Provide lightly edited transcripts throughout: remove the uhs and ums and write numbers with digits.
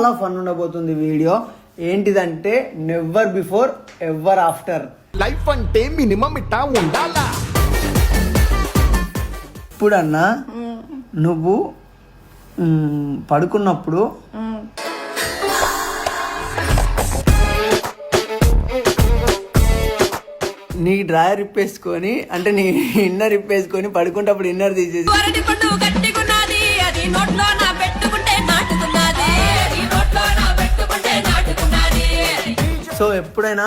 చాలా ఫన్ ఉండబోతుంది వీడియో. ఏంటిదంటే never before ever after. Life అంటే మినిమం ఇట్టా ఉండాలా. ఇప్పుడన్నా నువ్వు పడుకున్నప్పుడు నీ డ్రాయర్ ఇప్పేసుకొని, అంటే నీ ఇన్నర్ ఇప్పేసుకొని పడుకుంటప్పుడు ఇన్నర్ తీసేసి సో ఎప్పుడైనా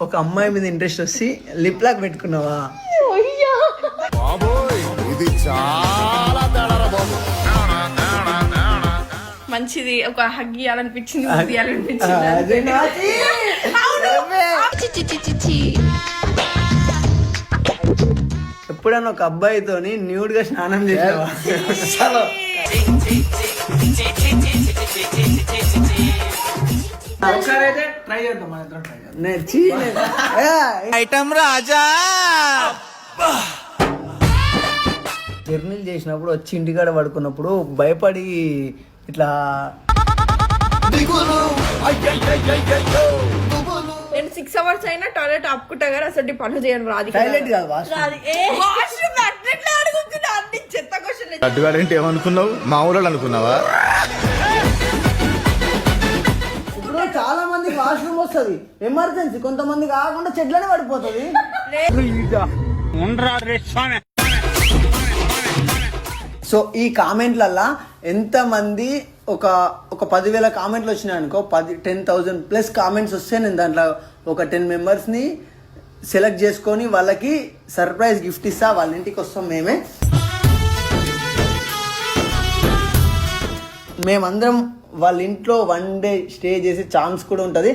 ఒక అమ్మాయి మీద ఇంట్రెస్ట్ వచ్చి లిప్ లాక్ పెట్టుకున్నావా? ఇది చాలా మంచిది, ఒక హగ్ ఇవ్వాలనిపించింది, ఎప్పుడైనా ఒక అబ్బాయితోని న్యూడ్ గా స్నానం చేసావా? ట్రై చేద్దాం ఐటమ్ రాజా. జర్నీలు చేసినప్పుడు వచ్చి ఇంటికాడ పడుకున్నప్పుడు భయపడి ఇట్లా నేను 6 hours అయినా టాయిలెట్ ఆపుకుంటా కానీ అసలు పనులు చేయను. రాదు టాయిలెట్ కాదు చెత్త క్వశ్చన్. అడ్డుగాడంటే ఏమనుకున్నావు? మా ఊళ్ళో అనుకున్నావా? ఇప్పుడు చాలా మందికి వాష్రూమ్ వస్తుంది ఎమర్జెన్సీ, కొంతమంది కాకుండా చెట్లనే పడిపోతుంది. సో ఈ కామెంట్లల్లా ఎంతమంది ఒక 10,000 కామెంట్లు వచ్చినాయి అనుకో, 10,000 ప్లస్ కామెంట్స్ వస్తే నేను దాంట్లో ఒక 10 మెంబర్స్ని సెలెక్ట్ చేసుకొని వాళ్ళకి సర్ప్రైజ్ గిఫ్ట్ ఇస్తా. వాళ్ళ ఇంటికి వస్తాం మేమందరం వాళ్ళ ఇంట్లో 1 day స్టే చేసే ఛాన్స్ కూడా ఉంటుంది.